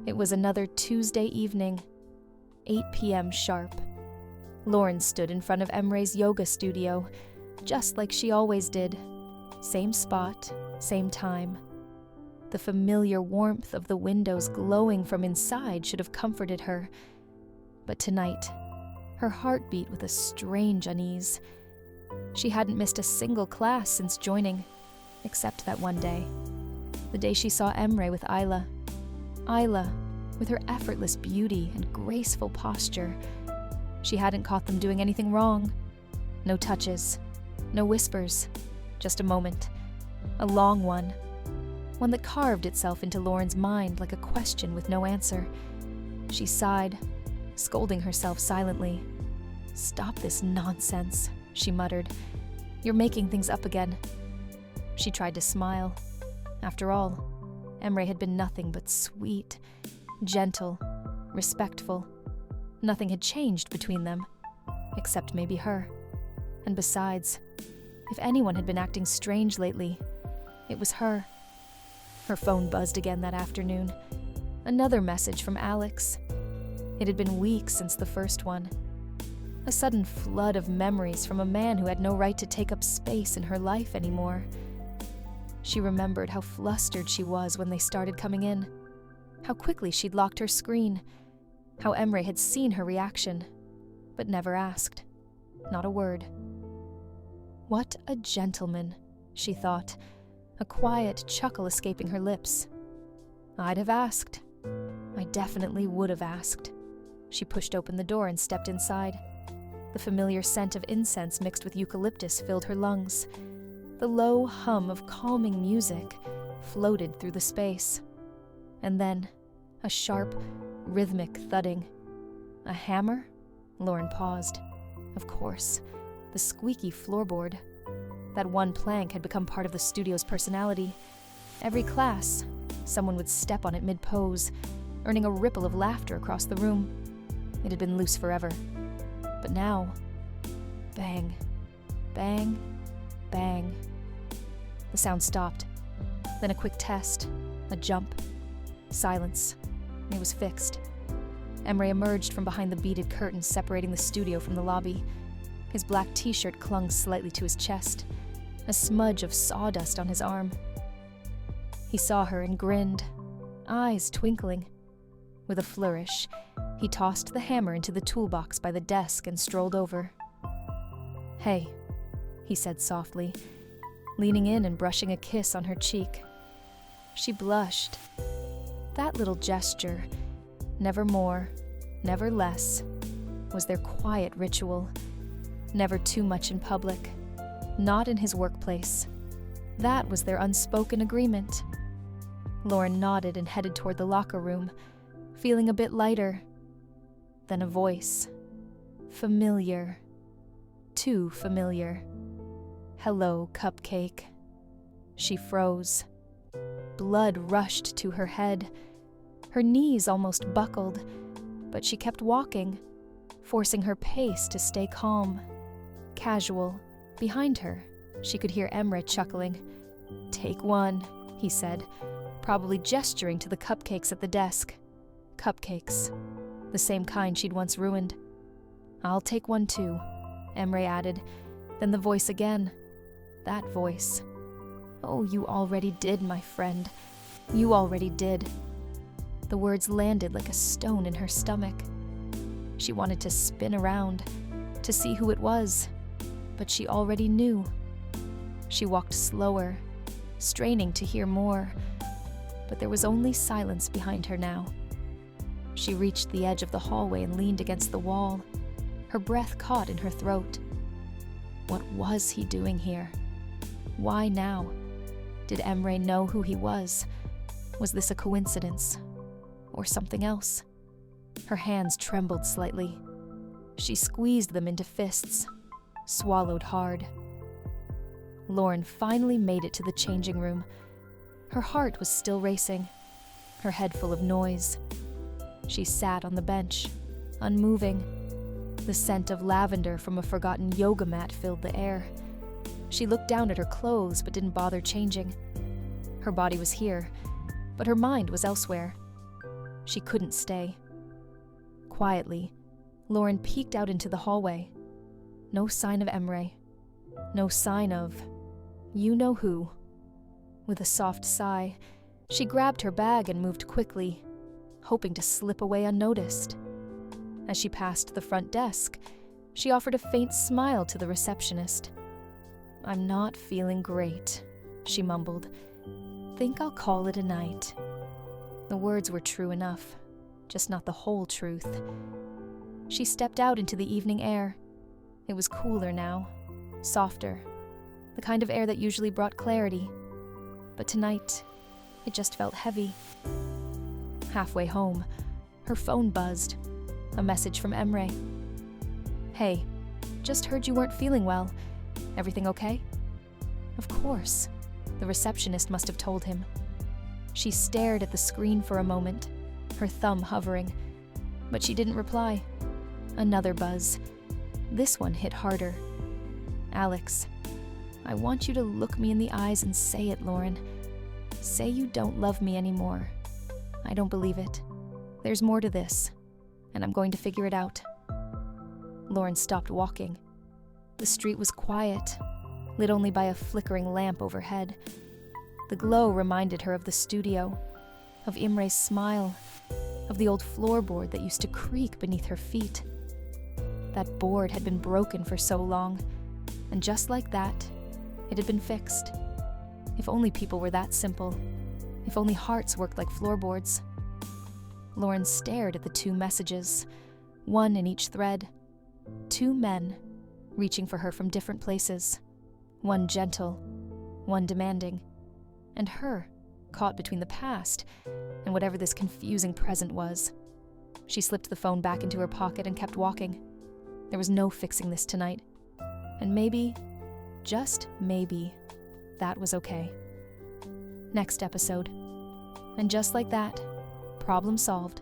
It was another Tuesday evening, 8 p.m. sharp. Lauren stood in front of Emre's yoga studio, just like she always did. Same spot, same time. The familiar warmth of the windows glowing from inside should have comforted her. But tonight, her heart beat with a strange unease. She hadn't missed a single class since joining, except that one day. The day she saw Emre with Isla. Isla, with her effortless beauty and graceful posture. She hadn't caught them doing anything wrong. No touches, no whispers, just a moment. A long one. One that carved itself into Lauren's mind like a question with no answer. She sighed, scolding herself silently. "Stop this nonsense," she muttered. "You're making things up again." She tried to smile. After all, Emre had been nothing but sweet, gentle, respectful. Nothing had changed between them, except maybe her. And besides, if anyone had been acting strange lately, it was her. Her phone buzzed again that afternoon. Another message from Alex. It had been weeks since the first one. A sudden flood of memories from a man who had no right to take up space in her life anymore. She remembered how flustered she was when they started coming in, how quickly she'd locked her screen, how Emre had seen her reaction, but never asked. Not a word. What a gentleman, she thought, a quiet chuckle escaping her lips. I'd have asked. I definitely would have asked. She pushed open the door and stepped inside. The familiar scent of incense mixed with eucalyptus filled her lungs. The low hum of calming music floated through the space. And then, a sharp, rhythmic thudding. A hammer? Lauren paused. Of course, the squeaky floorboard. That one plank had become part of the studio's personality. Every class, someone would step on it mid-pose, earning a ripple of laughter across the room. It had been loose forever. But now, bang, bang, bang. The sound stopped. Then a quick test, a jump, silence. It was fixed. Emre emerged from behind the beaded curtains separating the studio from the lobby. His black t-shirt clung slightly to his chest, a smudge of sawdust on his arm. He saw her and grinned, eyes twinkling. With a flourish, he tossed the hammer into the toolbox by the desk and strolled over. "Hey," he said softly, leaning in and brushing a kiss on her cheek. She blushed. That little gesture, never more, never less, was their quiet ritual. Never too much in public, not in his workplace. That was their unspoken agreement. Lauren nodded and headed toward the locker room, feeling a bit lighter. Then a voice. Familiar. Too familiar. "Hello, cupcake." She froze. Blood rushed to her head. Her knees almost buckled, but she kept walking, forcing her pace to stay calm. Casual. Behind her, she could hear Emre chuckling. "Take one," he said, probably gesturing to the cupcakes at the desk. Cupcakes. The same kind she'd once ruined. "I'll take one too," Emre added. Then the voice again. That voice. "Oh, you already did, my friend. You already did." The words landed like a stone in her stomach. She wanted to spin around, to see who it was, but she already knew. She walked slower, straining to hear more, but there was only silence behind her now. She reached the edge of the hallway and leaned against the wall, her breath caught in her throat. What was he doing here? Why now? Did Emre know who he was? Was this a coincidence? Or something else? Her hands trembled slightly. She squeezed them into fists, swallowed hard. Lauren finally made it to the changing room. Her heart was still racing, her head full of noise. She sat on the bench, unmoving. The scent of lavender from a forgotten yoga mat filled the air. She looked down at her clothes but didn't bother changing. Her body was here, but her mind was elsewhere. She couldn't stay. Quietly, Lauren peeked out into the hallway. No sign of Emre. No sign of you-know-who. With a soft sigh, she grabbed her bag and moved quickly, hoping to slip away unnoticed. As she passed the front desk, she offered a faint smile to the receptionist. "I'm not feeling great," she mumbled. "Think I'll call it a night." The words were true enough, just not the whole truth. She stepped out into the evening air. It was cooler now, softer, the kind of air that usually brought clarity. But tonight, it just felt heavy. Halfway home, her phone buzzed. A message from Emre. "Hey, just heard you weren't feeling well. Everything okay?" Of course. The receptionist must have told him. She stared at the screen for a moment, her thumb hovering, but she didn't reply. Another buzz. This one hit harder. "Alex, I want you to look me in the eyes and say it, Lauren. Say you don't love me anymore. I don't believe it. There's more to this, and I'm going to figure it out." Lauren stopped walking. The street was quiet, lit only by a flickering lamp overhead. The glow reminded her of the studio, of Imre's smile, of the old floorboard that used to creak beneath her feet. That board had been broken for so long, and just like that, it had been fixed. If only people were that simple. If only hearts worked like floorboards. Lauren stared at the two messages, one in each thread. Two men, reaching for her from different places. One gentle, one demanding. And her, caught between the past and whatever this confusing present was. She slipped the phone back into her pocket and kept walking. There was no fixing this tonight. And maybe, just maybe, that was okay. Next episode. And just like that, problem solved.